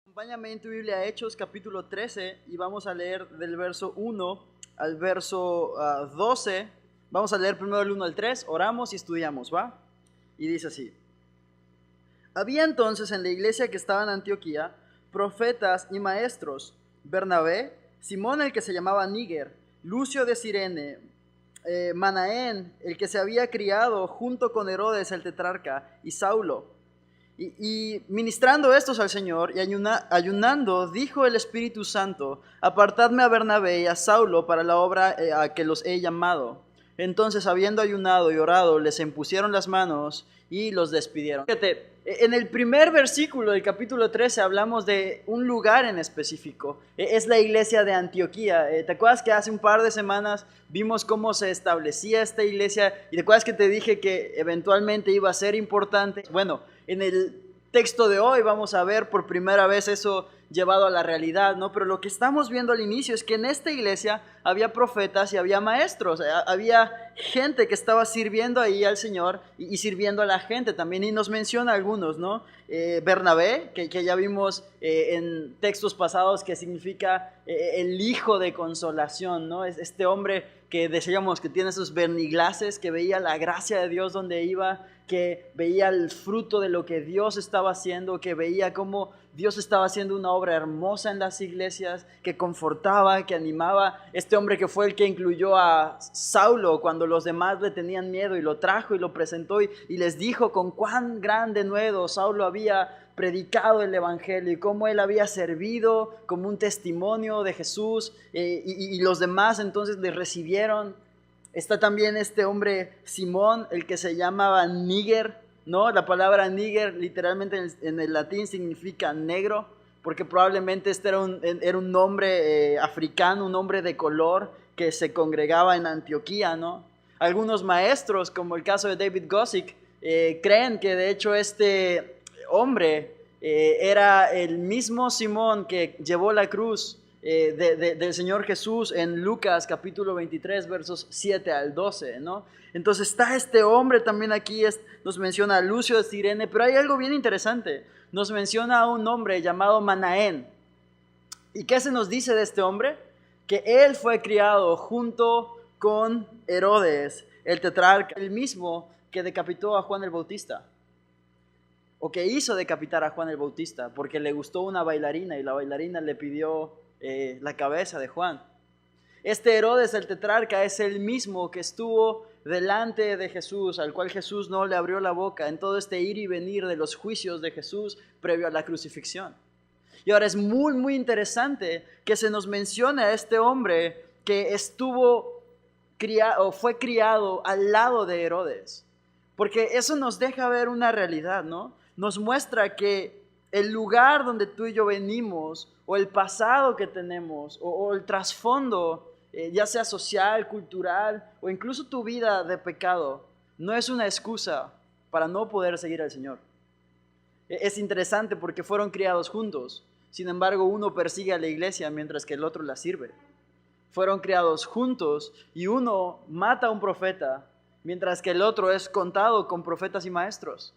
Acompáñame en tu Biblia a Hechos capítulo 13 y vamos a leer del verso 1 al verso 12. Vamos a leer primero el 1 al 3, oramos y estudiamos, ¿va? Y dice así: Había entonces en la iglesia que estaba en Antioquía profetas y maestros: Bernabé, Simón el que se llamaba Níger, Lucio de Cirene, Manaén el que se había criado junto con Herodes el tetrarca, y Saulo. Y ministrando estos al Señor y ayunando, dijo el Espíritu Santo: Apartadme a Bernabé y a Saulo para la obra a que los he llamado. Entonces, habiendo ayunado y orado, les impusieron las manos y los despidieron. Fíjate, en el primer versículo del capítulo 13 hablamos de un lugar en específico. Es la iglesia de Antioquía. ¿Te acuerdas que hace un par de semanas vimos cómo se establecía esta iglesia? ¿Y te acuerdas que te dije que eventualmente iba a ser importante? Bueno, en el texto de hoy vamos a ver por primera vez eso llevado a la realidad, ¿no? Pero lo que estamos viendo al inicio es que en esta iglesia había profetas y había maestros, había gente que estaba sirviendo ahí al Señor y sirviendo a la gente también, y nos menciona algunos, ¿no? Bernabé, que ya vimos en textos pasados que significa el hijo de consolación, ¿no? Es este hombre que decíamos que tiene esos verniglaces, que veía la gracia de Dios donde iba, que veía el fruto de lo que Dios estaba haciendo, que veía cómo Dios estaba haciendo una obra hermosa en las iglesias, que confortaba, que animaba. Este hombre que fue el que incluyó a Saulo cuando los demás le tenían miedo, y lo trajo y lo presentó y les dijo con cuán grande nuevo Saulo había predicado el evangelio y cómo él había servido como un testimonio de Jesús, y los demás entonces le recibieron. Está también este hombre Simón, el que se llamaba Níger, ¿no? La palabra Níger literalmente en el latín significa negro, porque probablemente este era un nombre africano, un hombre de color que se congregaba en Antioquía, ¿no? Algunos maestros, como el caso de David Guzik, creen que de hecho este hombre era el mismo Simón que llevó la cruz del Señor Jesús en Lucas capítulo 23 versos 7 al 12, ¿no? Entonces está este hombre también aquí, nos menciona a Lucio de Cirene, pero hay algo bien interesante, nos menciona a un hombre llamado Manaén. ¿Y qué se nos dice de este hombre? Que él fue criado junto con Herodes, el tetrarca, el mismo que decapitó a Juan el Bautista, o que hizo decapitar a Juan el Bautista, porque le gustó una bailarina y la bailarina le pidió la cabeza de Juan. Este Herodes el tetrarca es el mismo que estuvo delante de Jesús, al cual Jesús no le abrió la boca en todo este ir y venir de los juicios de Jesús previo a la crucifixión. Y ahora es muy, muy interesante que se nos mencione a este hombre que fue criado al lado de Herodes, porque eso nos deja ver una realidad, ¿no? Nos muestra que el lugar donde tú y yo venimos, o el pasado que tenemos, o el trasfondo, ya sea social, cultural, o incluso tu vida de pecado, no es una excusa para no poder seguir al Señor. Es interesante porque fueron criados juntos, sin embargo uno persigue a la iglesia mientras que el otro la sirve. Fueron criados juntos y uno mata a un profeta, mientras que el otro es contado con profetas y maestros.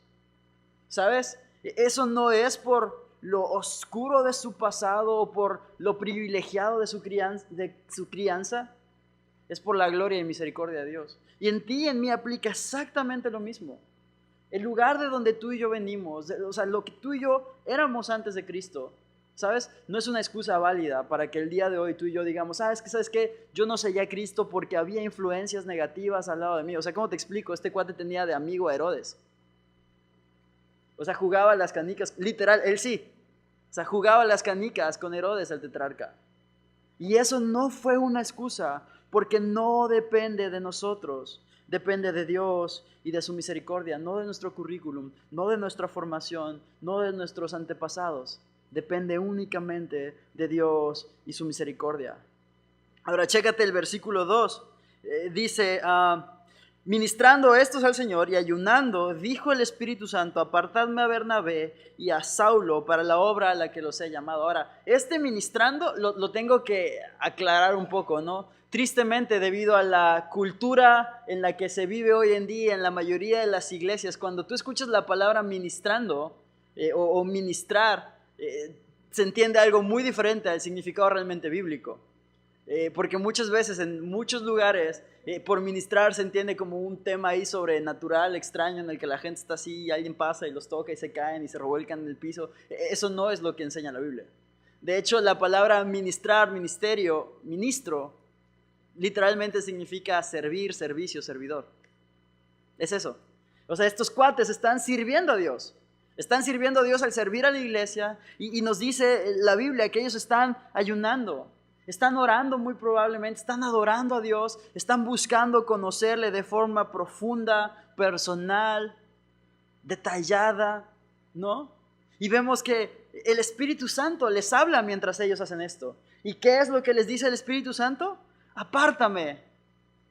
¿Sabes? Eso no es por lo oscuro de su pasado o por lo privilegiado de su crianza, es por la gloria y misericordia de Dios. Y en ti y en mí aplica exactamente lo mismo. El lugar de donde tú y yo venimos, o sea, lo que tú y yo éramos antes de Cristo, ¿sabes? No es una excusa válida para que el día de hoy tú y yo digamos, ¿sabes qué? Yo no seguía a Cristo porque había influencias negativas al lado de mí. O sea, ¿cómo te explico? Este cuate tenía de amigo a Herodes. O sea, jugaba las canicas, literal, él sí. O sea, jugaba las canicas con Herodes, el tetrarca. Y eso no fue una excusa, porque no depende de nosotros. Depende de Dios y de su misericordia, no de nuestro currículum, no de nuestra formación, no de nuestros antepasados. Depende únicamente de Dios y su misericordia. Ahora, chécate el versículo 2. Dice, Ministrando estos al Señor y ayunando, dijo el Espíritu Santo, apartadme a Bernabé y a Saulo para la obra a la que los he llamado. Ahora, este ministrando lo tengo que aclarar un poco, ¿no? Tristemente, debido a la cultura en la que se vive hoy en día en la mayoría de las iglesias, cuando tú escuchas la palabra ministrando o ministrar, se entiende algo muy diferente al significado realmente bíblico. Porque muchas veces en muchos lugares por ministrar se entiende como un tema ahí sobrenatural, extraño, en el que la gente está así y alguien pasa y los toca y se caen y se revuelcan en el piso. Eso no es lo que enseña la Biblia. De hecho, la palabra ministrar, ministerio, ministro, literalmente significa servir, servicio, servidor. Es eso. O sea, estos cuates están sirviendo a Dios. Están sirviendo a Dios al servir a la iglesia y nos dice la Biblia que ellos están ayunando. Están orando muy probablemente, están adorando a Dios, están buscando conocerle de forma profunda, personal, detallada, ¿no? Y vemos que el Espíritu Santo les habla mientras ellos hacen esto. ¿Y qué es lo que les dice el Espíritu Santo? Apártame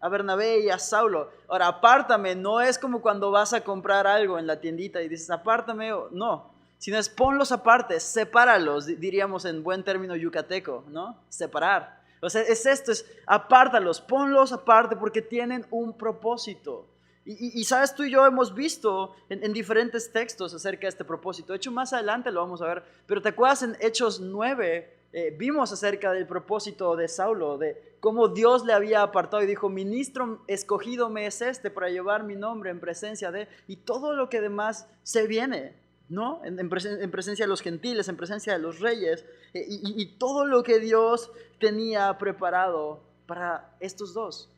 a Bernabé y a Saulo. Ahora, apártame no es como cuando vas a comprar algo en la tiendita y dices, apártame, no. Sino es ponlos aparte, sepáralos, diríamos en buen término yucateco, ¿no? Separar. O sea, es esto, es apártalos, ponlos aparte porque tienen un propósito. Y sabes, tú y yo hemos visto en diferentes textos acerca de este propósito. De hecho, más adelante lo vamos a ver. Pero ¿te acuerdas en Hechos 9? Vimos acerca del propósito de Saulo, de cómo Dios le había apartado y dijo, ministro escogido me es este para llevar mi nombre en presencia de... Y todo lo que demás se viene, ¿no? En presencia de los gentiles, en presencia de los reyes, y todo lo que Dios tenía preparado para estos dos.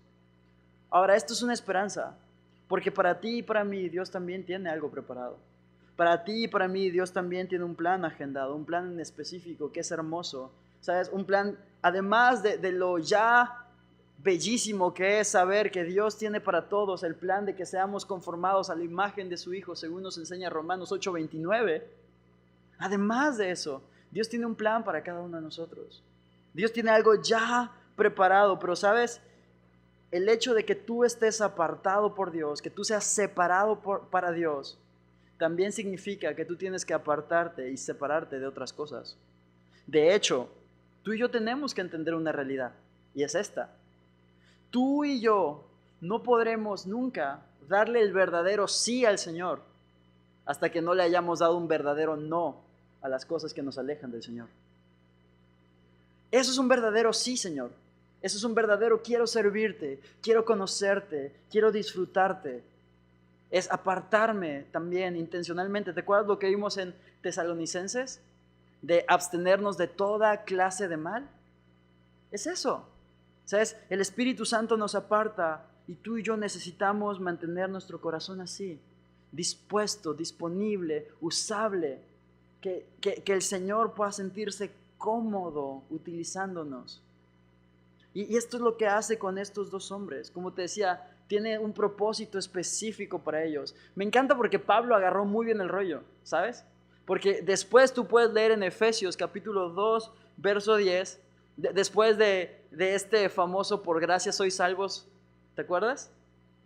Ahora, esto es una esperanza, porque para ti y para mí Dios también tiene algo preparado. Para ti y para mí Dios también tiene un plan agendado, un plan en específico que es hermoso, ¿sabes? Un plan, además de lo ya bellísimo que es saber que Dios tiene para todos el plan de que seamos conformados a la imagen de su Hijo, según nos enseña Romanos 8:29. Además de eso, Dios tiene un plan para cada uno de nosotros. Dios tiene algo ya preparado, pero ¿sabes? El hecho de que tú estés apartado por Dios, que tú seas separado para Dios, también significa que tú tienes que apartarte y separarte de otras cosas. De hecho, tú y yo tenemos que entender una realidad, y es esta. Tú y yo no podremos nunca darle el verdadero sí al Señor hasta que no le hayamos dado un verdadero no a las cosas que nos alejan del Señor. Eso es un verdadero sí, Señor. Eso es un verdadero quiero servirte, quiero conocerte, quiero disfrutarte. Es apartarme también intencionalmente. ¿Te acuerdas lo que vimos en Tesalonicenses? De abstenernos de toda clase de mal. Es eso. ¿Sabes? El Espíritu Santo nos aparta y tú y yo necesitamos mantener nuestro corazón así, dispuesto, disponible, usable, que el Señor pueda sentirse cómodo utilizándonos. Y esto es lo que hace con estos dos hombres. Como te decía, tiene un propósito específico para ellos. Me encanta porque Pablo agarró muy bien el rollo, ¿sabes? Porque después tú puedes leer en Efesios capítulo 2, verso 10, después de este famoso por gracia sois salvos, ¿te acuerdas?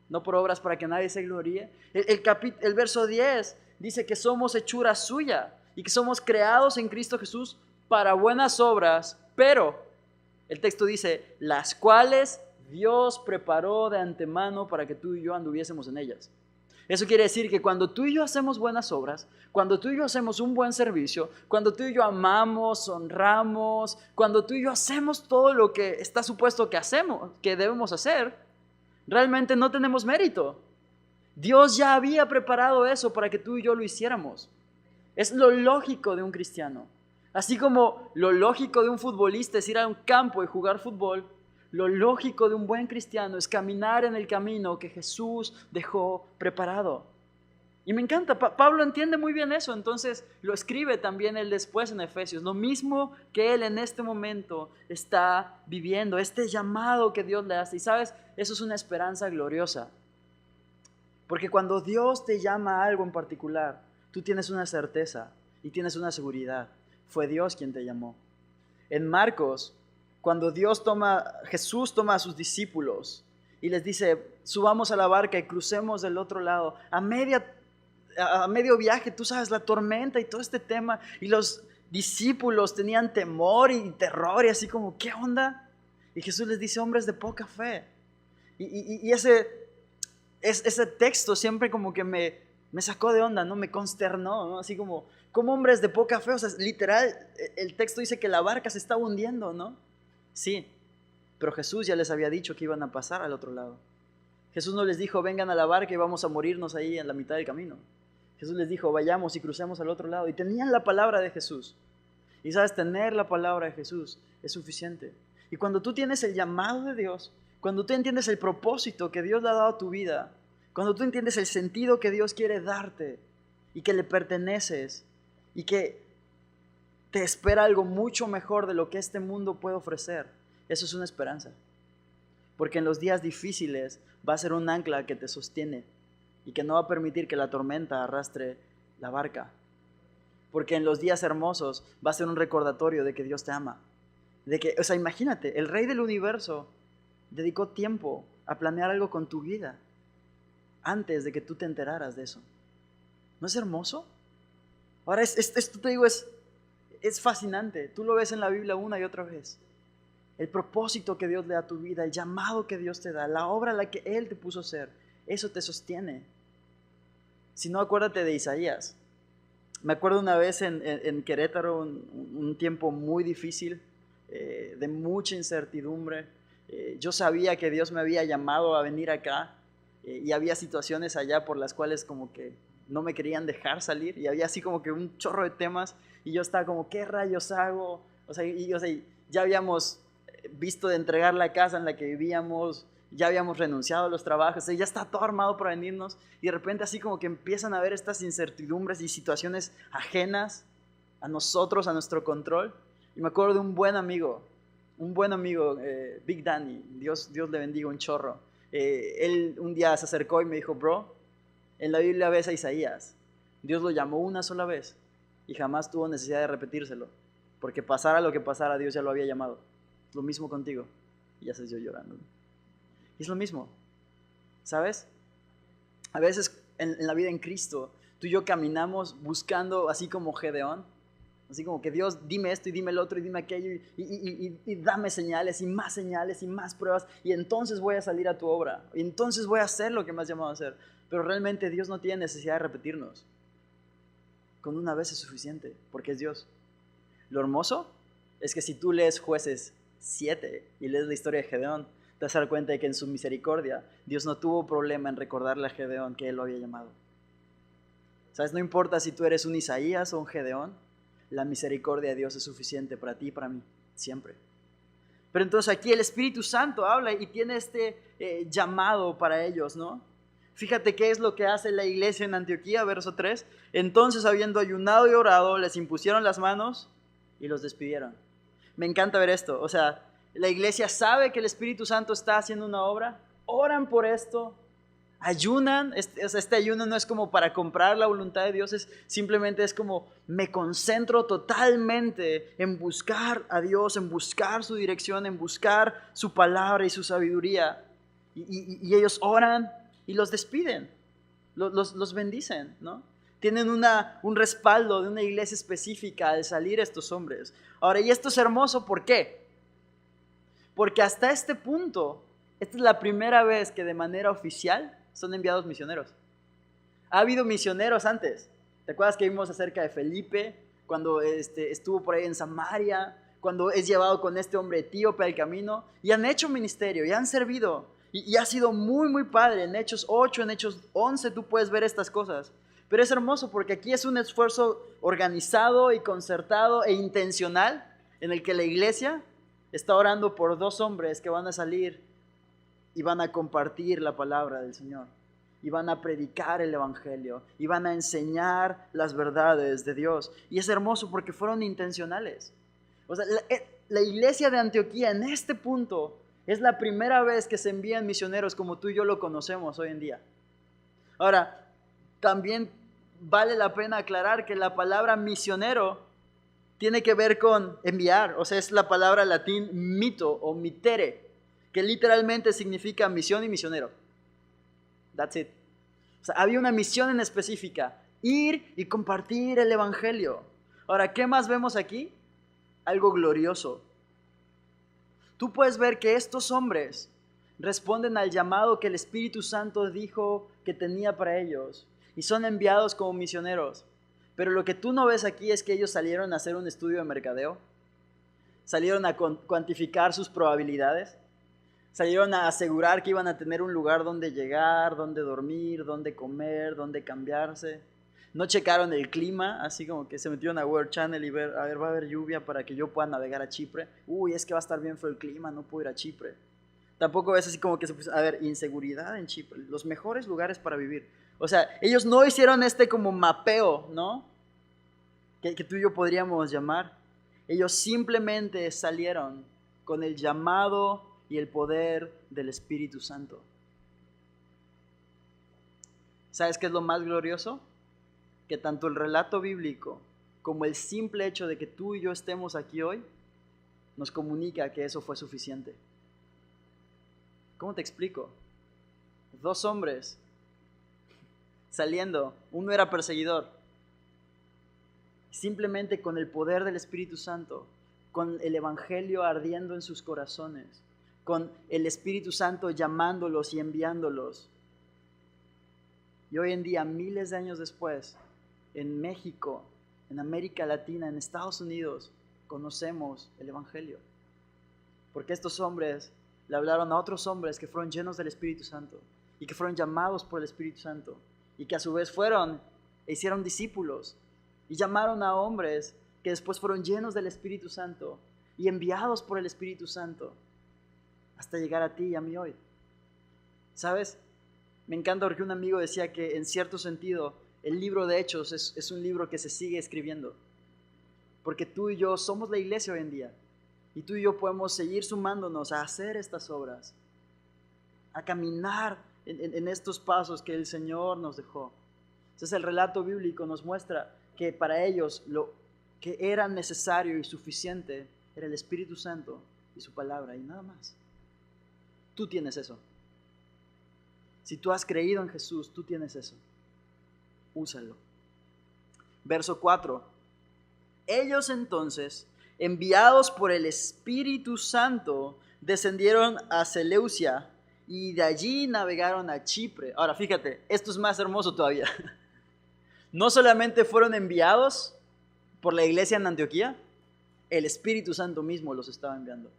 No por obras para que nadie se gloríe. El verso 10 dice que somos hechura suya y que somos creados en Cristo Jesús para buenas obras, pero el texto dice, las cuales Dios preparó de antemano para que tú y yo anduviésemos en ellas. Eso quiere decir que cuando tú y yo hacemos buenas obras, cuando tú y yo hacemos un buen servicio, cuando tú y yo amamos, honramos, cuando tú y yo hacemos todo lo que está supuesto que hacemos, que debemos hacer, realmente no tenemos mérito. Dios ya había preparado eso para que tú y yo lo hiciéramos. Es lo lógico de un cristiano. Así como lo lógico de un futbolista es ir a un campo y jugar fútbol, lo lógico de un buen cristiano es caminar en el camino que Jesús dejó preparado. Y me encanta, Pablo entiende muy bien eso, entonces lo escribe también él después en Efesios, lo mismo que él en este momento está viviendo, este llamado que Dios le hace. Y sabes, eso es una esperanza gloriosa, porque cuando Dios te llama a algo en particular, tú tienes una certeza y tienes una seguridad. Fue Dios quien te llamó. En Marcos, cuando Jesús toma a sus discípulos y les dice, subamos a la barca y crucemos del otro lado. A medio viaje, tú sabes, la tormenta y todo este tema, y los discípulos tenían temor y terror y así como, ¿qué onda? Y Jesús les dice, hombres de poca fe. Y ese texto siempre como que me sacó de onda, ¿no? Me consternó, ¿no? Así como hombres de poca fe, o sea, literal, el texto dice que la barca se estaba hundiendo, ¿no? Sí, pero Jesús ya les había dicho que iban a pasar al otro lado. Jesús no les dijo, vengan a la barca y vamos a morirnos ahí en la mitad del camino. Jesús les dijo, vayamos y crucemos al otro lado. Y tenían la palabra de Jesús. Y sabes, tener la palabra de Jesús es suficiente. Y cuando tú tienes el llamado de Dios, cuando tú entiendes el propósito que Dios le ha dado a tu vida, cuando tú entiendes el sentido que Dios quiere darte y que le perteneces y que te espera algo mucho mejor de lo que este mundo puede ofrecer, eso es una esperanza. Porque en los días difíciles va a ser un ancla que te sostiene y que no va a permitir que la tormenta arrastre la barca. Porque en los días hermosos va a ser un recordatorio de que Dios te ama. O sea, imagínate, el Rey del universo dedicó tiempo a planear algo con tu vida antes de que tú te enteraras de eso. ¿No es hermoso? Ahora, esto te digo, es fascinante. Tú lo ves en la Biblia una y otra vez. El propósito que Dios le da a tu vida, el llamado que Dios te da, la obra a la que Él te puso a hacer, eso te sostiene. Si no, acuérdate de Isaías. Me acuerdo una vez en Querétaro, un tiempo muy difícil, de mucha incertidumbre. Yo sabía que Dios me había llamado a venir acá y había situaciones allá por las cuales como que no me querían dejar salir y había así como que un chorro de temas y yo estaba como, ¿qué rayos hago? O sea, ya habíamos visto de entregar la casa en la que vivíamos, ya habíamos renunciado a los trabajos, ya está todo armado para venirnos y de repente así como que empiezan a haber estas incertidumbres y situaciones ajenas a nosotros, a nuestro control. Y me acuerdo de un buen amigo, Big Danny, Dios le bendiga un chorro. Él un día se acercó y me dijo, bro, en la Biblia ves a Isaías, Dios lo llamó una sola vez y jamás tuvo necesidad de repetírselo, porque pasara lo que pasara, Dios ya lo había llamado. Lo mismo contigo. Y ya sé yo llorando. Y es lo mismo, ¿sabes? A veces en la vida en Cristo, tú y yo caminamos buscando así como Gedeón, así como que Dios, dime esto y dime el otro y dime aquello y dame señales y más pruebas y entonces voy a salir a tu obra y entonces voy a hacer lo que me has llamado a hacer. Pero realmente Dios no tiene necesidad de repetirnos. Con una vez es suficiente, porque es Dios. Lo hermoso es que si tú lees Jueces 7 y lees la historia de Gedeón, te vas a dar cuenta de que en su misericordia Dios no tuvo problema en recordarle a Gedeón que Él lo había llamado. ¿Sabes? No importa si tú eres un Isaías o un Gedeón, la misericordia de Dios es suficiente para ti y para mí, siempre. Pero entonces aquí el Espíritu Santo habla y tiene este llamado para ellos, ¿no? Fíjate qué es lo que hace la iglesia en Antioquía, verso 3. Entonces, habiendo ayunado y orado, les impusieron las manos y los despidieron. Me encanta ver esto, o sea, la iglesia sabe que el Espíritu Santo está haciendo una obra, oran por esto, ayunan, este ayuno no es como para comprar la voluntad de Dios, simplemente es como me concentro totalmente en buscar a Dios, en buscar su dirección, en buscar su palabra y su sabiduría, y ellos oran y los despiden, los bendicen, ¿no? Tienen un respaldo de una iglesia específica al salir estos hombres. Ahora, y esto es hermoso, ¿por qué? Porque hasta este punto, esta es la primera vez que de manera oficial son enviados misioneros. Ha habido misioneros antes. ¿Te acuerdas que vimos acerca de Felipe? Cuando estuvo por ahí en Samaria, cuando es llevado con este hombre etíope al camino, y han hecho ministerio, y han servido, y ha sido muy, muy padre. En Hechos 8, en Hechos 11, tú puedes ver estas cosas. Pero es hermoso porque aquí es un esfuerzo organizado y concertado e intencional en el que la iglesia está orando por dos hombres que van a salir y van a compartir la palabra del Señor, y van a predicar el evangelio, y van a enseñar las verdades de Dios. Y es hermoso porque fueron intencionales. O sea, la iglesia de Antioquía en este punto es la primera vez que se envían misioneros como tú y yo lo conocemos hoy en día. Ahora, también vale la pena aclarar que la palabra misionero tiene que ver con enviar, o sea, es la palabra latín mito o mitere, que literalmente significa misión y misionero. That's it. O sea, había una misión en específica, ir y compartir el evangelio. Ahora, ¿qué más vemos aquí? Algo glorioso. Tú puedes ver que estos hombres responden al llamado que el Espíritu Santo dijo que tenía para ellos y son enviados como misioneros. Pero lo que tú no ves aquí es que ellos salieron a hacer un estudio de mercadeo, salieron a cuantificar sus probabilidades, salieron a asegurar que iban a tener un lugar donde llegar, donde dormir, donde comer, donde cambiarse. No checaron el clima, así como que se metieron a Weather Channel y ver, a ver, va a haber lluvia para que yo pueda navegar a Chipre. Uy, es que va a estar bien feo el clima, no puedo ir a Chipre. Tampoco es así como que se puso, a ver, inseguridad en Chipre, los mejores lugares para vivir. O sea, ellos no hicieron este como mapeo, ¿no? Que tú y yo podríamos llamar. Ellos simplemente salieron con el llamado y el poder del Espíritu Santo. ¿Sabes qué es lo más glorioso? Que tanto el relato bíblico como el simple hecho de que tú y yo estemos aquí hoy nos comunica que eso fue suficiente. ¿Cómo te explico? 2 hombres saliendo, uno era perseguidor, simplemente con el poder del Espíritu Santo, con el Evangelio ardiendo en sus corazones, con el Espíritu Santo llamándolos y enviándolos. Y hoy en día, miles de años después, en México, en América Latina, en Estados Unidos, conocemos el Evangelio. Porque estos hombres le hablaron a otros hombres que fueron llenos del Espíritu Santo y que fueron llamados por el Espíritu Santo y que a su vez fueron e hicieron discípulos y llamaron a hombres que después fueron llenos del Espíritu Santo y enviados por el Espíritu Santo hasta llegar a ti y a mí hoy. ¿Sabes? Me encanta porque un amigo decía que en cierto sentido el libro de Hechos es un libro que se sigue escribiendo, porque tú y yo somos la iglesia hoy en día. Y tú y yo podemos seguir sumándonos a hacer estas obras, a caminar en estos pasos que el Señor nos dejó. Entonces el relato bíblico nos muestra que para ellos lo que era necesario y suficiente era el Espíritu Santo y su palabra y nada más. Tú tienes eso. Si tú has creído en Jesús, tú tienes eso. Úsalo. Verso 4. Ellos entonces, enviados por el Espíritu Santo, descendieron a Seleucia y de allí navegaron a Chipre. Ahora fíjate, esto es más hermoso todavía. No solamente fueron enviados por la iglesia en Antioquía, el Espíritu Santo mismo los estaba enviando.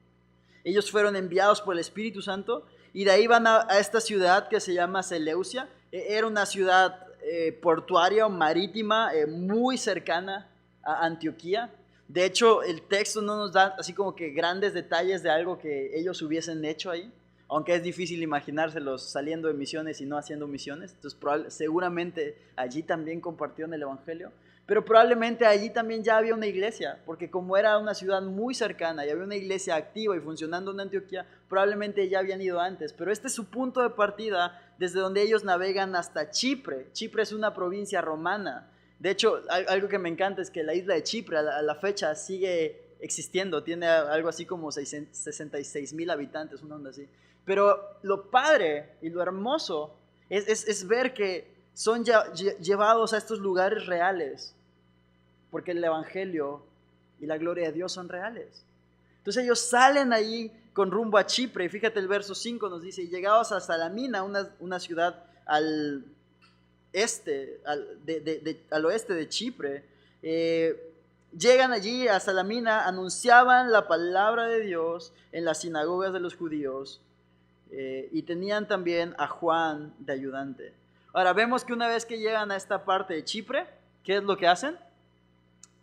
Ellos fueron enviados por el Espíritu Santo y de ahí van a esta ciudad que se llama Seleucia. Era una ciudad portuaria o marítima muy cercana a Antioquía. De hecho, el texto no nos da así como que grandes detalles de algo que ellos hubiesen hecho ahí, aunque es difícil imaginárselos saliendo de misiones y no haciendo misiones. Entonces, seguramente allí también compartieron el Evangelio, pero probablemente allí también ya había una iglesia, porque como era una ciudad muy cercana y había una iglesia activa y funcionando en Antioquía, probablemente ya habían ido antes. Pero este es su punto de partida desde donde ellos navegan hasta Chipre. Chipre es una provincia romana. De hecho, algo que me encanta es que la isla de Chipre a la fecha sigue existiendo, tiene algo así como 66,000 habitantes, una onda así. Pero lo padre y lo hermoso es ver que son llevados a estos lugares reales, porque el Evangelio y la gloria de Dios son reales. Entonces ellos salen ahí con rumbo a Chipre, y fíjate el verso 5 nos dice, y llegados a Salamina, una ciudad al oeste de Chipre, llegan allí a Salamina, anunciaban la palabra de Dios en las sinagogas de los judíos, y tenían también a Juan de ayudante. Ahora vemos que una vez que llegan a esta parte de Chipre, ¿qué es lo que hacen?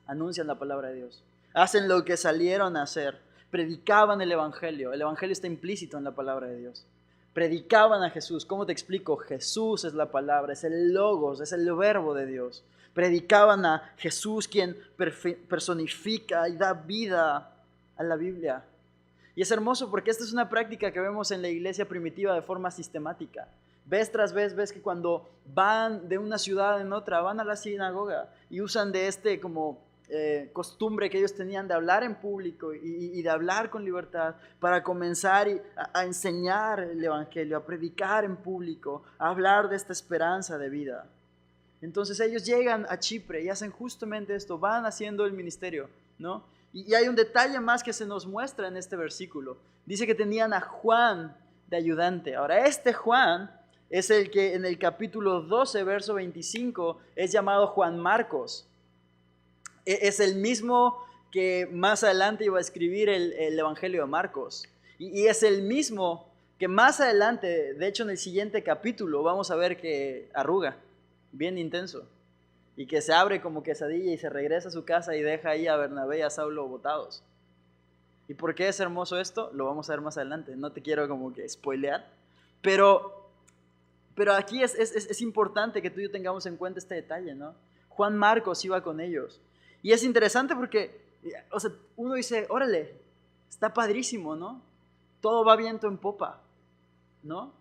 Anuncian la palabra de Dios, hacen lo que salieron a hacer, predicaban el Evangelio está implícito en la palabra de Dios. Predicaban a Jesús. ¿Cómo te explico? Jesús es la palabra, es el logos, es el verbo de Dios. Predicaban a Jesús, quien personifica y da vida a la Biblia. Y es hermoso porque esta es una práctica que vemos en la iglesia primitiva de forma sistemática. Vez tras vez ves que cuando van de una ciudad en otra, van a la sinagoga y usan de como costumbre que ellos tenían de hablar en público y de hablar con libertad, para comenzar a enseñar el Evangelio, a predicar en público, a hablar de esta esperanza de vida. Entonces ellos llegan a Chipre y hacen justamente esto, van haciendo el ministerio, ¿no? Y hay un detalle más que se nos muestra en este versículo. Dice que tenían a Juan de ayudante. Ahora, este Juan es el que en el capítulo 12, verso 25, es llamado Juan Marcos. Es el mismo que más adelante iba a escribir el Evangelio de Marcos. Y es el mismo que más adelante, de hecho en el siguiente capítulo, vamos a ver que arruga, bien intenso. Y que se abre como quesadilla y se regresa a su casa y deja ahí a Bernabé y a Saulo botados. ¿Y por qué es hermoso esto? Lo vamos a ver más adelante. No te quiero como que spoilear. Pero aquí es importante que tú y yo tengamos en cuenta este detalle, ¿no? Juan Marcos iba con ellos. Y es interesante porque, o sea, uno dice, órale, está padrísimo, ¿no? Todo va viento en popa, ¿no?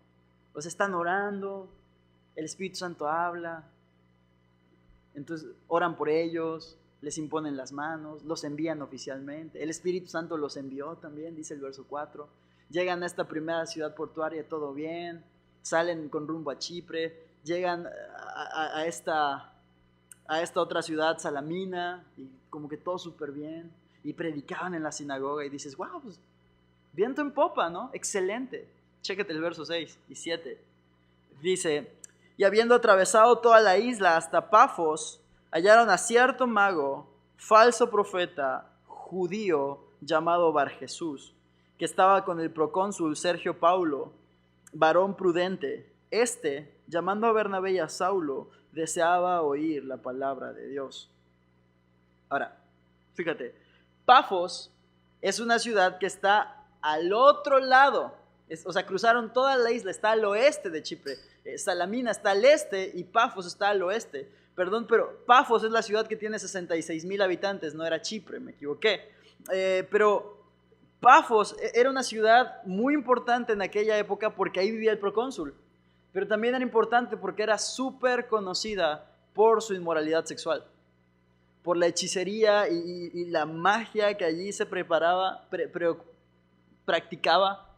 O sea, están orando, el Espíritu Santo habla, entonces oran por ellos, les imponen las manos, los envían oficialmente. El Espíritu Santo los envió también, dice el verso 4. Llegan a esta primera ciudad portuaria, todo bien, salen con rumbo a Chipre, llegan a esta otra ciudad, Salamina, y como que todo súper bien, y predicaban en la sinagoga, y dices, wow, pues viento en popa, ¿no? Excelente. Chécate el verso 6 y 7. Dice, y habiendo atravesado toda la isla hasta Pafos, hallaron a cierto mago, falso profeta, judío, llamado Barjesús, que estaba con el procónsul Sergio Paulo, varón prudente. Llamando a Bernabé y a Saulo, deseaba oír la palabra de Dios. Ahora, fíjate, Pafos es una ciudad que está al otro lado, o sea, cruzaron toda la isla, está al oeste de Chipre. Salamina está al este y Pafos está al oeste. Perdón, pero Pafos es la ciudad que tiene 66,000 habitantes, no era Chipre, me equivoqué. Pero Pafos era una ciudad muy importante en aquella época porque ahí vivía el procónsul. Pero también era importante porque era súper conocida por su inmoralidad sexual, por la hechicería y la magia que allí se practicaba,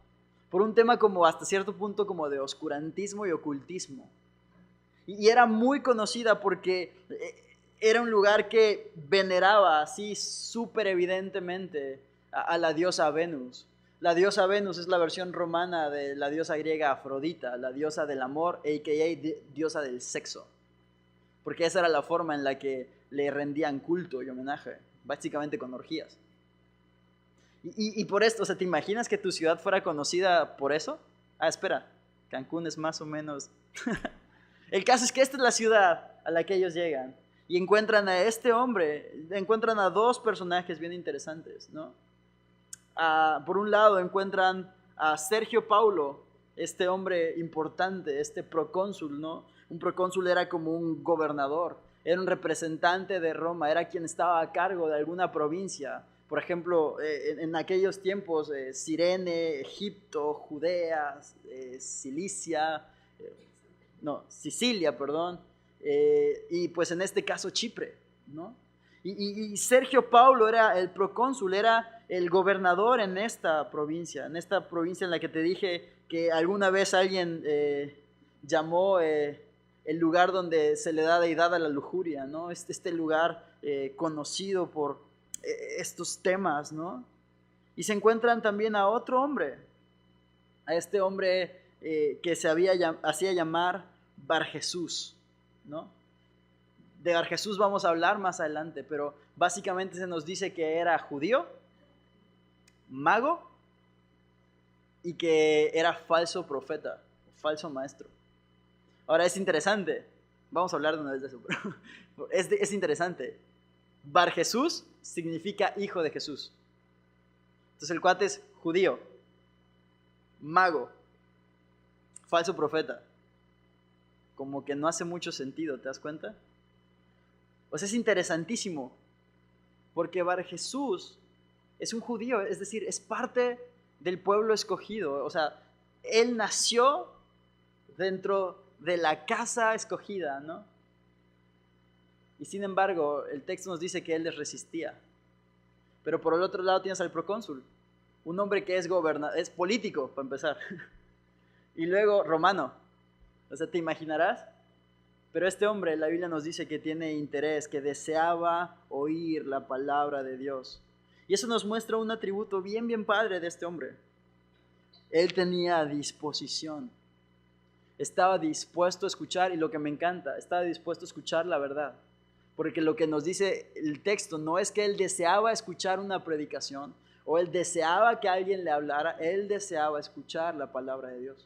por un tema como hasta cierto punto como de oscurantismo y ocultismo. Y era muy conocida porque era un lugar que veneraba así súper evidentemente a la diosa Venus. La diosa Venus es la versión romana de la diosa griega Afrodita, la diosa del amor, a.k.a. diosa del sexo. Porque esa era la forma en la que le rendían culto y homenaje, básicamente con orgías. Y por esto, o sea, ¿te imaginas que tu ciudad fuera conocida por eso? Ah, espera, Cancún es más o menos... El caso es que esta es la ciudad a la que ellos llegan y encuentran a este hombre, encuentran a dos personajes bien interesantes, ¿no? Por un lado encuentran a Sergio Paulo, este hombre importante, este procónsul, ¿no? Un procónsul era como un gobernador, era un representante de Roma, era quien estaba a cargo de alguna provincia. Por ejemplo, en aquellos tiempos, Cirene, Egipto, Judea, Sicilia, perdón, y pues en este caso Chipre, ¿no? Y Sergio Paulo era el procónsul, era el gobernador en esta provincia en la que te dije que alguna vez alguien llamó el lugar donde se le da deidad a la lujuria, ¿no? Este lugar conocido por estos temas, ¿no? Y se encuentran también a otro hombre, a este hombre que se hacía llamar Barjesús, ¿no? De Barjesús vamos a hablar más adelante, pero básicamente se nos dice que era judío, mago y que era falso profeta, falso maestro. Ahora es interesante, vamos a hablar de una vez de eso, pero es interesante. Barjesús significa hijo de Jesús. Entonces el cuate es judío, mago, falso profeta. Como que no hace mucho sentido, ¿te das cuenta? O sea, es interesantísimo, porque Barjesús es un judío, es decir, es parte del pueblo escogido. O sea, él nació dentro de la casa escogida, ¿no? Y sin embargo, el texto nos dice que él les resistía. Pero por el otro lado tienes al procónsul, un hombre que es político, para empezar, y luego romano. O sea, ¿te imaginarás? Pero este hombre, la Biblia nos dice que tiene interés, que deseaba oír la palabra de Dios. Y eso nos muestra un atributo bien, bien padre de este hombre. Él tenía disposición. Estaba dispuesto a escuchar, y lo que me encanta, estaba dispuesto a escuchar la verdad. Porque lo que nos dice el texto no es que él deseaba escuchar una predicación o él deseaba que alguien le hablara, él deseaba escuchar la palabra de Dios.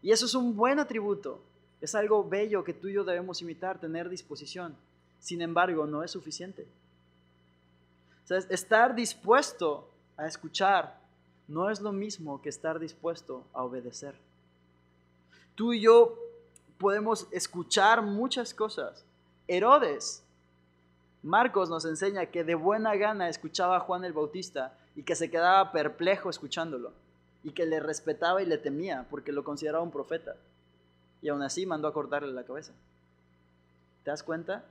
Y eso es un buen atributo, es algo bello que tú y yo debemos imitar, tener disposición. Sin embargo, no es suficiente. O sea, estar dispuesto a escuchar no es lo mismo que estar dispuesto a obedecer. Tú y yo podemos escuchar muchas cosas. Herodes, Marcos nos enseña que de buena gana escuchaba a Juan el Bautista y que se quedaba perplejo escuchándolo y que le respetaba y le temía porque lo consideraba un profeta, y aún así mandó a cortarle la cabeza. ¿Te das cuenta?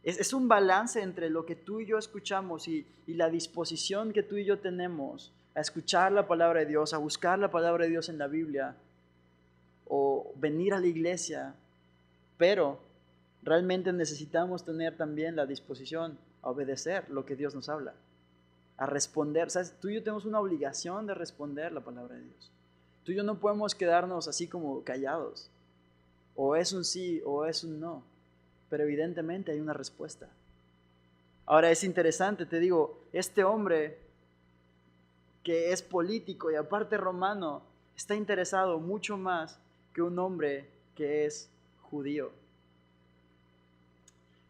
Es un balance entre lo que tú y yo escuchamos y la disposición que tú y yo tenemos a escuchar la palabra de Dios, a buscar la palabra de Dios en la Biblia o venir a la iglesia, pero realmente necesitamos tener también la disposición a obedecer lo que Dios nos habla, a responder. ¿Sabes? Tú y yo tenemos una obligación de responder la palabra de Dios. Tú y yo no podemos quedarnos así como callados. O es un sí o es un no, pero evidentemente hay una respuesta. Ahora es interesante, te digo, este hombre que es político y aparte romano, está interesado mucho más que un hombre que es judío.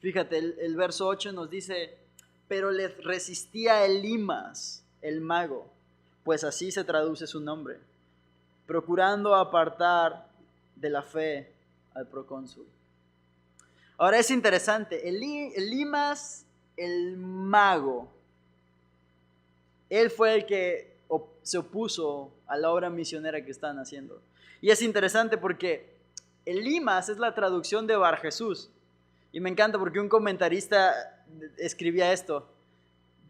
Fíjate, el verso 8 nos dice, pero le resistía Elimas, el mago, pues así se traduce su nombre, procurando apartar de la fe al procónsul. Ahora es interesante, Elimas, el mago, él fue el que se opuso a la obra misionera que están haciendo. Y es interesante porque Elimas es la traducción de Bar Jesús. Y me encanta porque un comentarista escribía esto.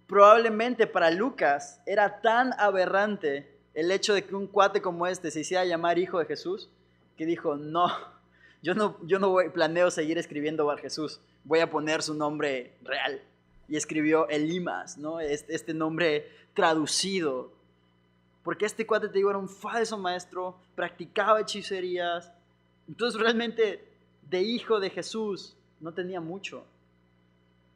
Probablemente para Lucas era tan aberrante el hecho de que un cuate como este se hiciera llamar hijo de Jesús, que dijo, no, yo no planeo seguir escribiendo Bar Jesús, voy a poner su nombre real. Y escribió Elimas, ¿no? Este nombre traducido. Porque este cuate, te digo, era un falso maestro, practicaba hechicerías. Entonces realmente de hijo de Jesús no tenía mucho.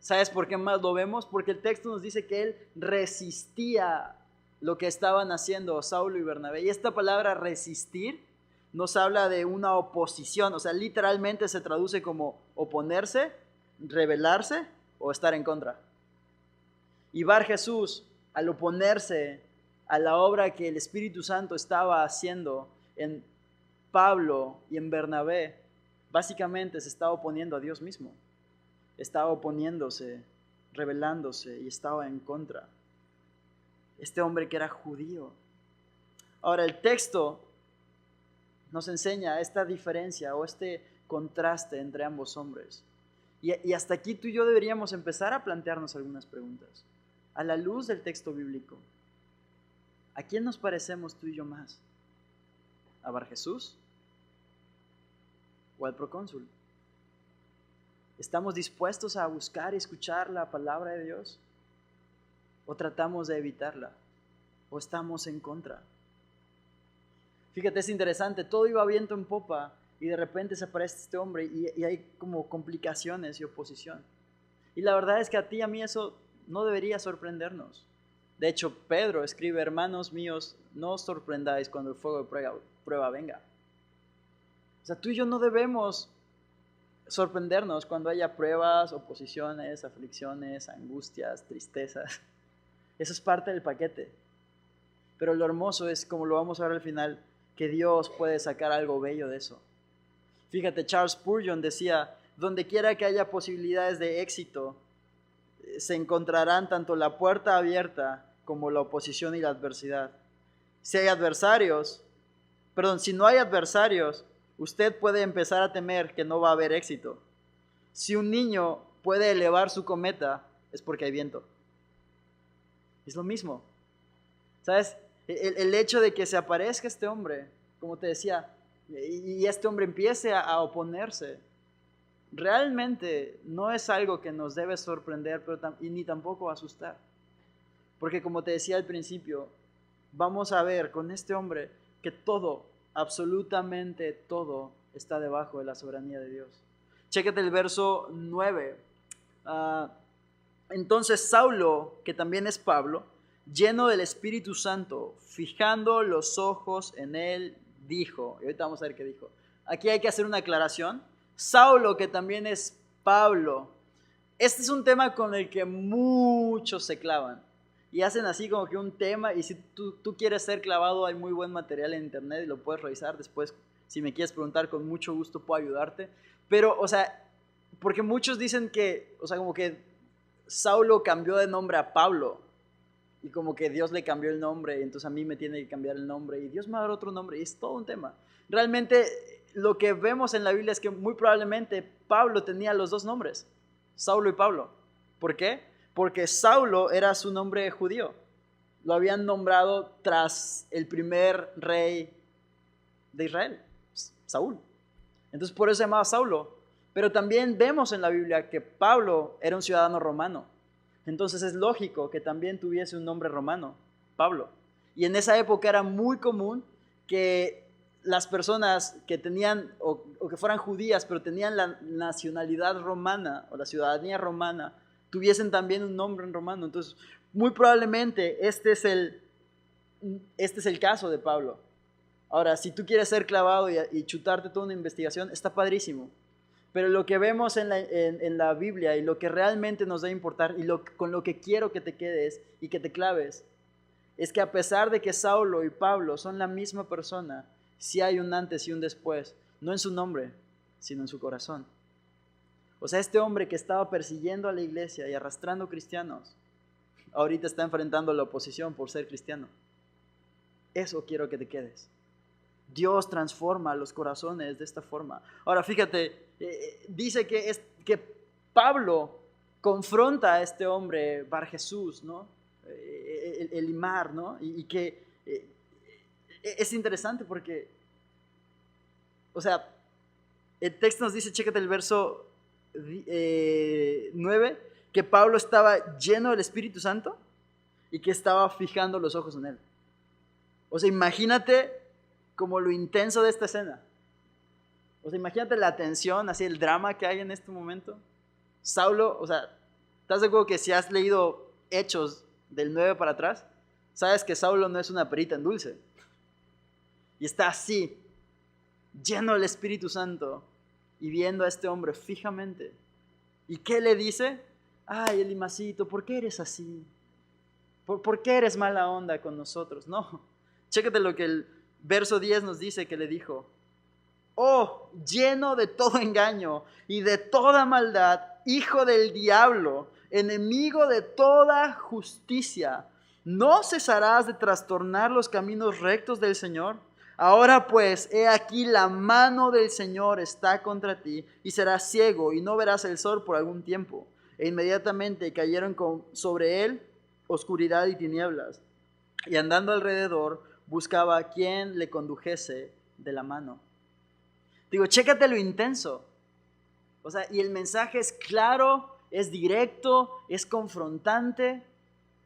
¿Sabes por qué más lo vemos? Porque el texto nos dice que él resistía lo que estaban haciendo Saulo y Bernabé. Y esta palabra resistir nos habla de una oposición. O sea, literalmente se traduce como oponerse, rebelarse o estar en contra. Y Bar Jesús, al oponerse a la obra que el Espíritu Santo estaba haciendo en Pablo y en Bernabé, básicamente se estaba oponiendo a Dios mismo. Estaba oponiéndose, rebelándose y estaba en contra. Este hombre que era judío. Ahora el texto nos enseña esta diferencia o este contraste entre ambos hombres. Y hasta aquí tú y yo deberíamos empezar a plantearnos algunas preguntas. A la luz del texto bíblico, ¿a quién nos parecemos tú y yo más? ¿A Bar Jesús o al procónsul? ¿Estamos dispuestos a buscar y escuchar la palabra de Dios? ¿O tratamos de evitarla? ¿O estamos en contra? Fíjate, es interesante, todo iba viento en popa y de repente se aparece este hombre y hay como complicaciones y oposición. Y la verdad es que a ti y a mí eso no debería sorprendernos. De hecho, Pedro escribe, hermanos míos, no os sorprendáis cuando el fuego de prueba venga. O sea, tú y yo no debemos sorprendernos cuando haya pruebas, oposiciones, aflicciones, angustias, tristezas. Eso es parte del paquete. Pero lo hermoso es, como lo vamos a ver al final, que Dios puede sacar algo bello de eso. Fíjate, Charles Spurgeon decía, donde quiera que haya posibilidades de éxito, se encontrarán tanto la puerta abierta como la oposición y la adversidad. Si no hay adversarios, usted puede empezar a temer que no va a haber éxito. Si un niño puede elevar su cometa, es porque hay viento. Es lo mismo. ¿Sabes? El hecho de que se aparezca este hombre, como te decía, y este hombre empiece a oponerse, realmente no es algo que nos debe sorprender, y ni tampoco asustar. Porque como te decía al principio, vamos a ver con este hombre que todo, absolutamente todo, está debajo de la soberanía de Dios. Chécate el verso 9. Entonces Saulo, que también es Pablo, lleno del Espíritu Santo, fijando los ojos en él, dijo, y ahorita vamos a ver qué dijo. Aquí hay que hacer una aclaración. Saulo, que también es Pablo, este es un tema con el que muchos se clavan y hacen así como que un tema, y si tú quieres ser clavado, hay muy buen material en internet y lo puedes revisar después. Si me quieres preguntar, con mucho gusto puedo ayudarte. Pero, o sea, porque muchos dicen que, o sea, como que Saulo cambió de nombre a Pablo y como que Dios le cambió el nombre y entonces a mí me tiene que cambiar el nombre y Dios me va a dar otro nombre, y es todo un tema. Realmente lo que vemos en la Biblia es que muy probablemente Pablo tenía los dos nombres, Saulo y Pablo. ¿Por qué? Porque Saulo era su nombre judío. Lo habían nombrado tras el primer rey de Israel, Saúl. Entonces por eso se llamaba Saulo. Pero también vemos en la Biblia que Pablo era un ciudadano romano. Entonces es lógico que también tuviese un nombre romano, Pablo. Y en esa época era muy común que las personas que tenían, o que fueran judías, pero tenían la nacionalidad romana o la ciudadanía romana, tuviesen también un nombre en romano. Entonces, muy probablemente este es el caso de Pablo. Ahora, si tú quieres ser clavado y chutarte toda una investigación, está padrísimo. Pero lo que vemos en la Biblia y lo que realmente nos debe importar y con lo que quiero que te quedes y que te claves, es que a pesar de que Saulo y Pablo son la misma persona, sí hay un antes y un después, no en su nombre, sino en su corazón. O sea, este hombre que estaba persiguiendo a la iglesia y arrastrando cristianos, ahorita está enfrentando la oposición por ser cristiano. Eso quiero que te quedes. Dios transforma los corazones de esta forma. Ahora fíjate, dice que Pablo confronta a este hombre Bar Jesús, ¿no? Elimar, ¿no? Y que es interesante porque, o sea, el texto nos dice, chécate el verso 9, que Pablo estaba lleno del Espíritu Santo y que estaba fijando los ojos en él. O sea, imagínate como lo intenso de esta escena. O sea, imagínate la tensión, así el drama que hay en este momento. Saulo, o sea, ¿estás de acuerdo que si has leído Hechos del 9 para atrás, sabes que Saulo no es una perita en dulce? Y está así, lleno del Espíritu Santo y viendo a este hombre fijamente. ¿Y qué le dice? Ay, Elimacito, ¿por qué eres así? ¿Por qué eres mala onda con nosotros? No, chécate lo que el verso 10 nos dice que le dijo. Oh, lleno de todo engaño y de toda maldad, hijo del diablo, enemigo de toda justicia, ¿no cesarás de trastornar los caminos rectos del Señor? Ahora pues, he aquí la mano del Señor está contra ti, y serás ciego y no verás el sol por algún tiempo. E inmediatamente cayeron sobre él oscuridad y tinieblas, y andando alrededor buscaba a quien le condujese de la mano. Digo, chécate lo intenso. O sea, y el mensaje es claro, es directo, es confrontante.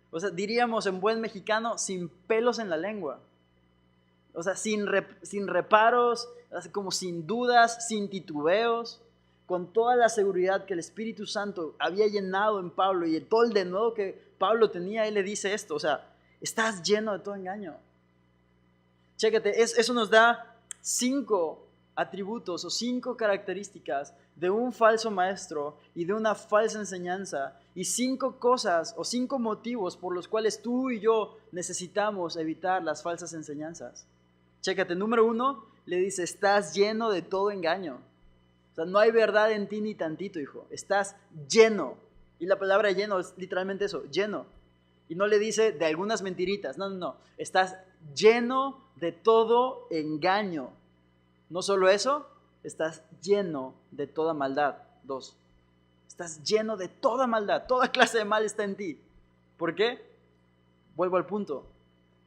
O sea, diríamos en buen mexicano, sin pelos en la lengua. O sea, sin reparos, como sin dudas, sin titubeos, con toda la seguridad que el Espíritu Santo había llenado en Pablo y todo el denuedo que Pablo tenía, él le dice esto, o sea, estás lleno de todo engaño. Chécate, eso nos da 5 atributos o 5 características de un falso maestro y de una falsa enseñanza, y 5 cosas o 5 motivos por los cuales tú y yo necesitamos evitar las falsas enseñanzas. Chécate, número 1, le dice, estás lleno de todo engaño. O sea, no hay verdad en ti ni tantito, hijo. Estás lleno. Y la palabra lleno es literalmente eso, lleno. Y no le dice de algunas mentiritas, no. Estás lleno de todo engaño. No solo eso, estás lleno de toda maldad. 2. Estás lleno de toda maldad, toda clase de mal está en ti. ¿Por qué? Vuelvo al punto.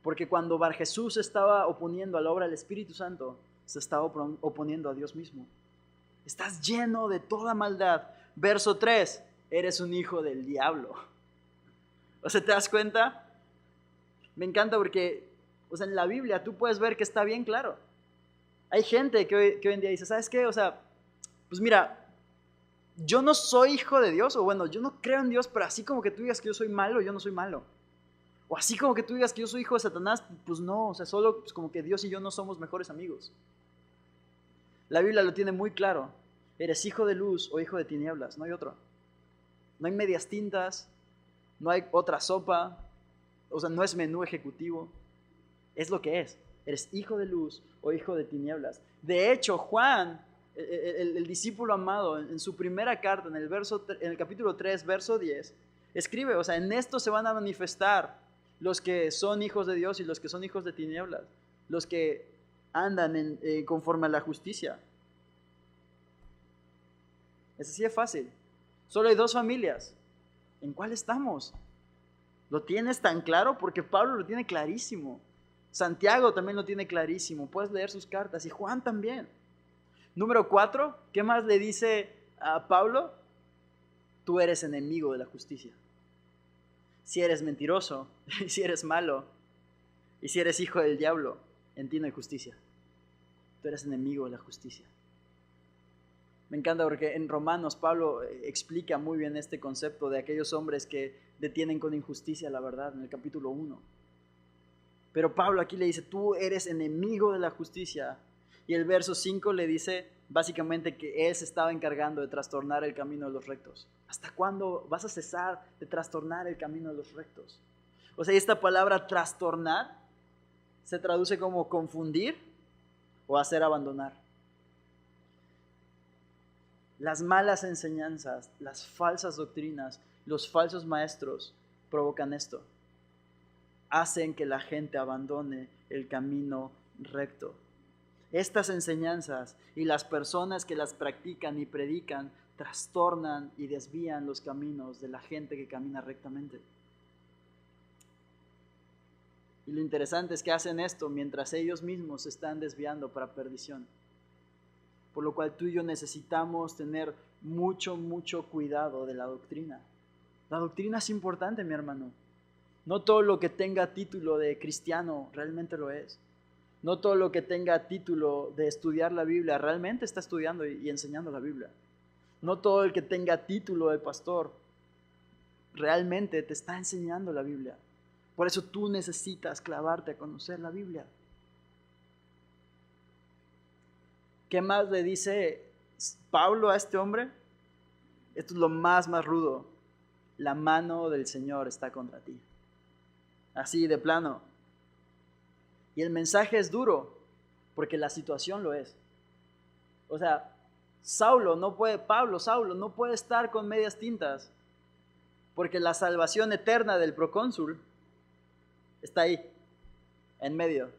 Porque cuando Bar Jesús estaba oponiendo a la obra del Espíritu Santo, se estaba oponiendo a Dios mismo. Estás lleno de toda maldad. Verso 3, eres un hijo del diablo. O sea, ¿te das cuenta? Me encanta porque, o sea, en la Biblia tú puedes ver que está bien claro. Hay gente que hoy en día dice, ¿sabes qué? O sea, pues mira, yo no soy hijo de Dios, o bueno, yo no creo en Dios, pero así como que tú digas que yo soy malo, yo no soy malo. O así como que tú digas que yo soy hijo de Satanás, pues no, o sea, solo pues como que Dios y yo no somos mejores amigos. La Biblia lo tiene muy claro. Eres hijo de luz o hijo de tinieblas, no hay otro. No hay medias tintas, no hay otra sopa, o sea, no es menú ejecutivo. Es lo que es. Eres hijo de luz o hijo de tinieblas. De hecho, Juan, el discípulo amado, en su primera carta, en el capítulo 3, verso 10, escribe, o sea, en esto se van a manifestar los que son hijos de Dios y los que son hijos de tinieblas, los que andan conforme a la justicia. Es así de fácil. Solo hay dos familias. ¿En cuál estamos? ¿Lo tienes tan claro? Porque Pablo lo tiene clarísimo. Santiago también lo tiene clarísimo. Puedes leer sus cartas y Juan también. Número 4, ¿qué más le dice a Pablo? Tú eres enemigo de la justicia. Si eres mentiroso, si eres malo y si eres hijo del diablo, en ti no hay justicia. Tú eres enemigo de la justicia. Me encanta porque en Romanos Pablo explica muy bien este concepto de aquellos hombres que detienen con injusticia la verdad en el capítulo 1. Pero Pablo aquí le dice, tú eres enemigo de la justicia. Y el verso 5 le dice básicamente que él se estaba encargando de trastornar el camino de los rectos. ¿Hasta cuándo vas a cesar de trastornar el camino de los rectos? O sea, esta palabra trastornar se traduce como confundir o hacer abandonar. Las malas enseñanzas, las falsas doctrinas, los falsos maestros provocan esto. Hacen que la gente abandone el camino recto. Estas enseñanzas y las personas que las practican y predican trastornan y desvían los caminos de la gente que camina rectamente. Y lo interesante es que hacen esto mientras ellos mismos se están desviando para perdición. Por lo cual tú y yo necesitamos tener mucho cuidado de la doctrina. La doctrina es importante, mi hermano. No todo lo que tenga título de cristiano realmente lo es. No todo lo que tenga título de estudiar la Biblia realmente está estudiando y enseñando la Biblia. No todo el que tenga título de pastor realmente te está enseñando la Biblia. Por eso tú necesitas clavarte a conocer la Biblia. ¿Qué más le dice Pablo a este hombre? Esto es lo más rudo. La mano del Señor está contra ti. Así de plano. Y el mensaje es duro, porque la situación lo es. O sea, Saulo no puede estar con medias tintas, porque la salvación eterna del procónsul está ahí, en medio,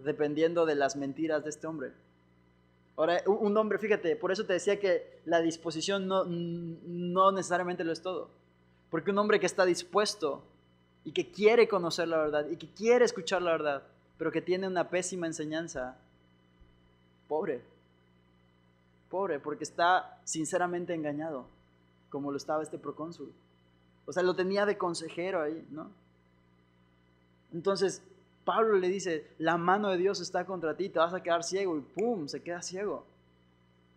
dependiendo de las mentiras de este hombre. Ahora, un hombre, fíjate, por eso te decía que la disposición no necesariamente lo es todo. Porque un hombre que está dispuesto y que quiere conocer la verdad y que quiere escuchar la verdad, pero que tiene una pésima enseñanza, pobre, porque está sinceramente engañado, como lo estaba este procónsul. O sea, lo tenía de consejero ahí, ¿no? Entonces, Pablo le dice, la mano de Dios está contra ti, te vas a quedar ciego, y ¡pum!, se queda ciego.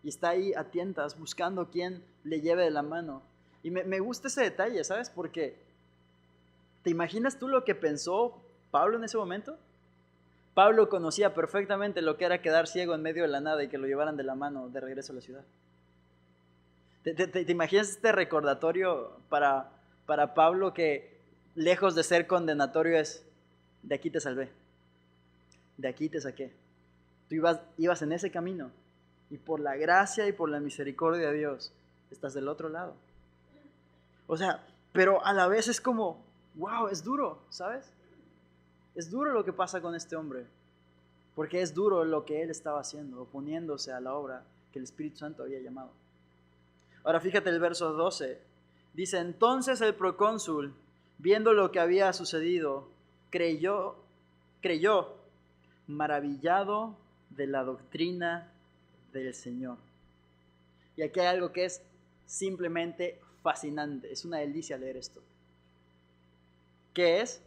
Y está ahí a tientas, buscando quién le lleve de la mano. Y me gusta ese detalle, ¿sabes? Porque, ¿te imaginas tú lo que pensó Pablo en ese momento? Pablo conocía perfectamente lo que era quedar ciego en medio de la nada y que lo llevaran de la mano de regreso a la ciudad. ¿Te imaginas este recordatorio para Pablo que, lejos de ser condenatorio, es: de aquí te salvé, de aquí te saqué? Tú ibas en ese camino y por la gracia y por la misericordia de Dios estás del otro lado. O sea, pero a la vez es como, wow, es duro, ¿sabes? Es duro lo que pasa con este hombre, porque es duro lo que él estaba haciendo, oponiéndose a la obra que el Espíritu Santo había llamado. Ahora fíjate el verso 12. Dice, entonces el procónsul, viendo lo que había sucedido, creyó, maravillado de la doctrina del Señor. Y aquí hay algo que es simplemente fascinante. Es una delicia leer esto. ¿Qué es?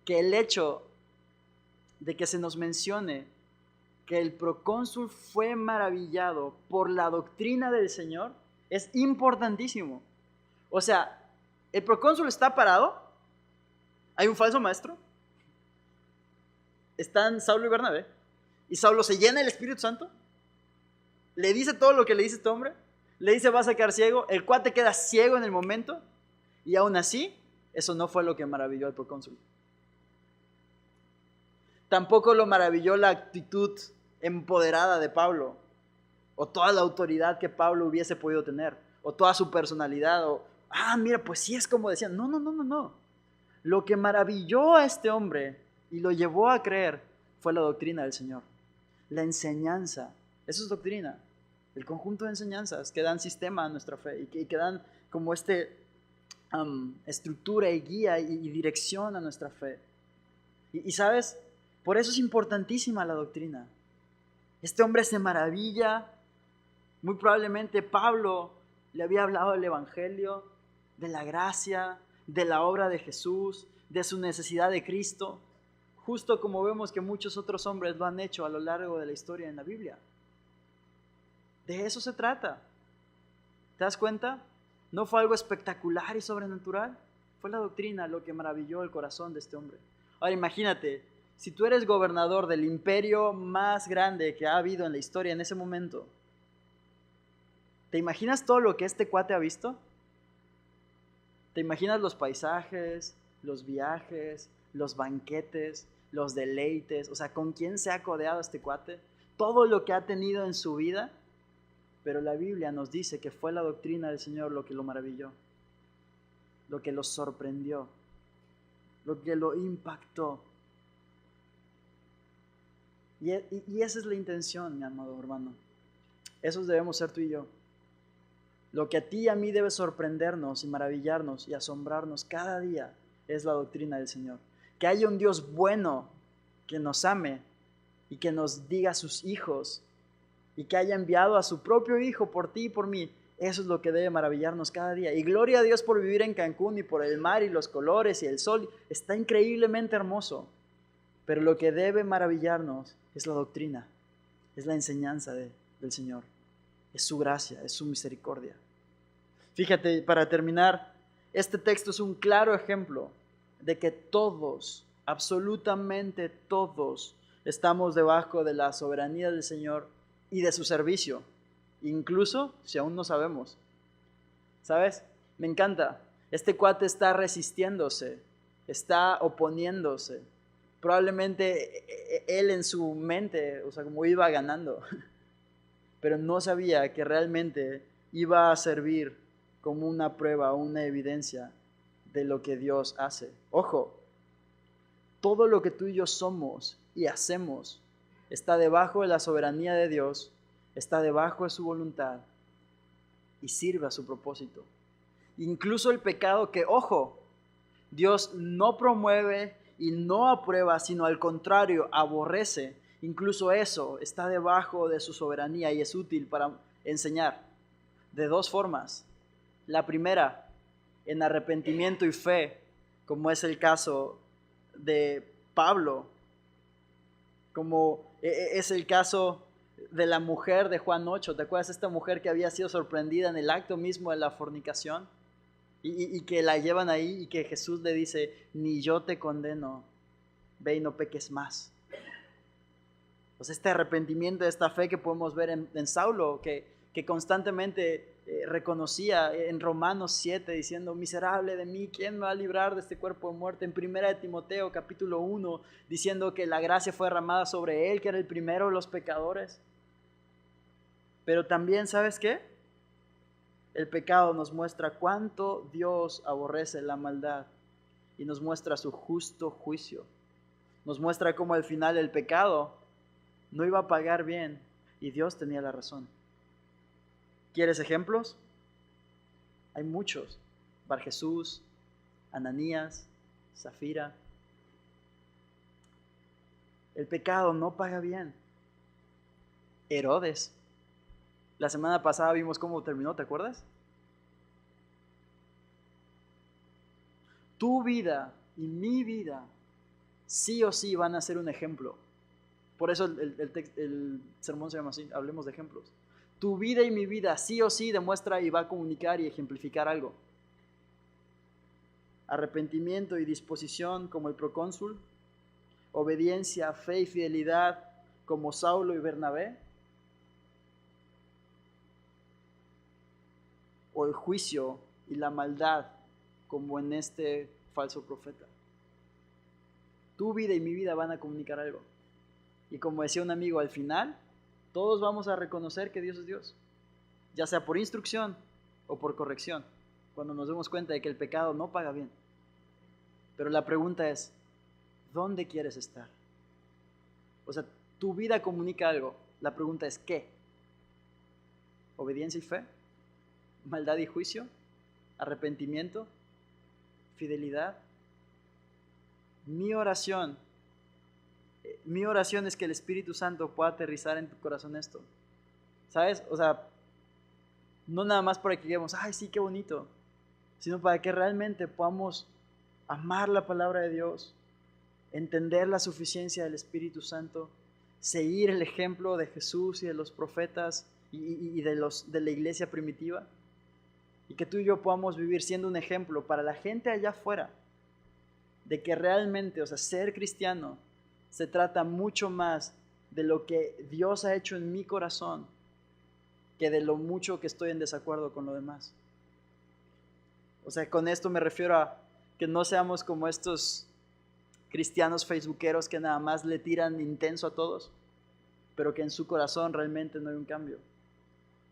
Que el hecho de que se nos mencione que el procónsul fue maravillado por la doctrina del Señor es importantísimo. O sea, el procónsul está parado, hay un falso maestro, están Saulo y Bernabé, y Saulo se llena del Espíritu Santo, le dice todo lo que le dice este hombre, le dice vas a quedar ciego, el cuate queda ciego en el momento, y aún así, eso no fue lo que maravilló al procónsul. Tampoco lo maravilló la actitud empoderada de Pablo, o toda la autoridad que Pablo hubiese podido tener, o toda su personalidad, o, mira, pues sí es como decían. No. Lo que maravilló a este hombre y lo llevó a creer fue la doctrina del Señor, la enseñanza. Eso es doctrina, el conjunto de enseñanzas que dan sistema a nuestra fe y que dan como estructura y guía y dirección a nuestra fe. Y sabes, por eso es importantísima la doctrina. Este hombre se maravilla. Muy probablemente Pablo le había hablado del Evangelio, de la gracia, de la obra de Jesús, de su necesidad de Cristo, justo como vemos que muchos otros hombres lo han hecho a lo largo de la historia en la Biblia. De eso se trata. ¿Te das cuenta? No fue algo espectacular y sobrenatural, fue la doctrina lo que maravilló el corazón de este hombre. Ahora imagínate, si tú eres gobernador del imperio más grande que ha habido en la historia en ese momento, ¿te imaginas todo lo que este cuate ha visto? ¿Te imaginas los paisajes, los viajes, los banquetes, los deleites? O sea, ¿con quién se ha codeado este cuate? Todo lo que ha tenido en su vida. Pero la Biblia nos dice que fue la doctrina del Señor lo que lo maravilló, lo que lo sorprendió, lo que lo impactó. Y esa es la intención, mi amado hermano. Esos debemos ser tú y yo. Lo que a ti y a mí debe sorprendernos y maravillarnos y asombrarnos cada día es la doctrina del Señor. Que haya un Dios bueno que nos ame y que nos diga a sus hijos y que haya enviado a su propio Hijo por ti y por mí. Eso es lo que debe maravillarnos cada día. Y gloria a Dios por vivir en Cancún y por el mar y los colores y el sol. Está increíblemente hermoso. Pero lo que debe maravillarnos es la doctrina, es la enseñanza del Señor. Es su gracia, es su misericordia. Fíjate, para terminar, este texto es un claro ejemplo de que todos, absolutamente todos, estamos debajo de la soberanía del Señor y de su servicio, incluso si aún no sabemos. ¿Sabes? Me encanta. Este cuate está resistiéndose, está oponiéndose. Probablemente él en su mente, o sea, como iba ganando, pero no sabía que realmente iba a servir como una prueba, una evidencia de lo que Dios hace. Ojo, todo lo que tú y yo somos y hacemos está debajo de la soberanía de Dios, está debajo de su voluntad y sirve a su propósito. Incluso el pecado que, ojo, Dios no promueve y no aprueba, sino al contrario, aborrece. Incluso eso está debajo de su soberanía y es útil para enseñar de dos formas. La primera, en arrepentimiento y fe, como es el caso de Pablo, como es el caso de la mujer de Juan 8. ¿Te acuerdas de esta mujer que había sido sorprendida en el acto mismo de la fornicación? Y que la llevan ahí y que Jesús le dice, ni yo te condeno, ve y no peques más. Pues este arrepentimiento, esta fe que podemos ver en Saulo, que constantemente reconocía en Romanos 7 diciendo, miserable de mí, ¿quién me va a librar de este cuerpo de muerte? En 1 de Timoteo capítulo 1 diciendo que la gracia fue derramada sobre él, que era el primero de los pecadores. Pero también, ¿sabes qué? El pecado nos muestra cuánto Dios aborrece la maldad y nos muestra su justo juicio. Nos muestra cómo al final el pecado no iba a pagar bien y Dios tenía la razón. ¿Quieres ejemplos? Hay muchos. Bar Jesús, Ananías, Zafira. El pecado no paga bien. Herodes. La semana pasada vimos cómo terminó, ¿te acuerdas? Tu vida y mi vida sí o sí van a ser un ejemplo. Por eso el sermón se llama así, hablemos de ejemplos. Tu vida y mi vida sí o sí demuestra y va a comunicar y ejemplificar algo. Arrepentimiento y disposición como el procónsul, obediencia, fe y fidelidad como Saulo y Bernabé, o el juicio y la maldad como en este falso profeta. Tu vida y mi vida van a comunicar algo. Y como decía un amigo, al final todos vamos a reconocer que Dios es Dios, ya sea por instrucción o por corrección, cuando nos demos cuenta de que el pecado no paga bien. Pero la pregunta es, ¿dónde quieres estar? O sea, tu vida comunica algo. La pregunta es, ¿qué? ¿Obediencia y fe? ¿Maldad y juicio? ¿Arrepentimiento? ¿Fidelidad? Mi oración es que el Espíritu Santo pueda aterrizar en tu corazón esto. ¿Sabes? O sea, no nada más para que digamos, ay, sí, qué bonito, sino para que realmente podamos amar la palabra de Dios, entender la suficiencia del Espíritu Santo, seguir el ejemplo de Jesús y de los profetas y de la iglesia primitiva, y que tú y yo podamos vivir siendo un ejemplo para la gente allá afuera, de que realmente, o sea, ser cristiano se trata mucho más de lo que Dios ha hecho en mi corazón que de lo mucho que estoy en desacuerdo con lo demás. O sea, con esto me refiero a que no seamos como estos cristianos facebookeros que nada más le tiran intenso a todos, pero que en su corazón realmente no hay un cambio.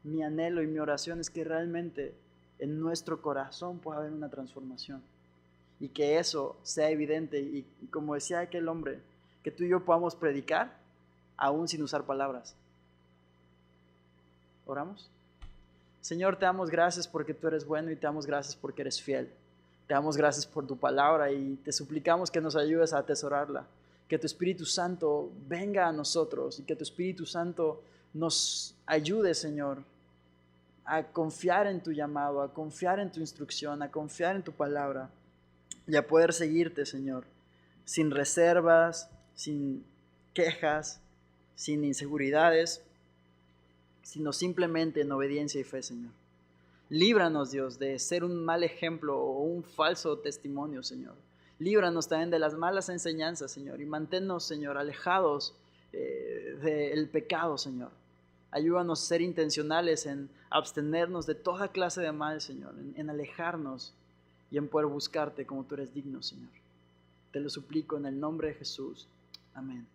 Mi anhelo y mi oración es que realmente en nuestro corazón pueda haber una transformación y que eso sea evidente y como decía aquel hombre, que tú y yo podamos predicar aún sin usar palabras. ¿Oramos? Señor, te damos gracias porque tú eres bueno y te damos gracias porque eres fiel. Te damos gracias por tu palabra y te suplicamos que nos ayudes a atesorarla. Que tu Espíritu Santo venga a nosotros y que tu Espíritu Santo nos ayude, Señor, a confiar en tu llamado, a confiar en tu instrucción, a confiar en tu palabra y a poder seguirte, Señor, sin reservas, sin quejas, sin inseguridades, sino simplemente en obediencia y fe, Señor. Líbranos, Dios, de ser un mal ejemplo o un falso testimonio, Señor. Líbranos también de las malas enseñanzas, Señor, y manténnos, Señor, alejados del pecado, Señor. Ayúdanos a ser intencionales en abstenernos de toda clase de mal, Señor, en alejarnos y en poder buscarte como tú eres digno, Señor. Te lo suplico en el nombre de Jesús. Amén.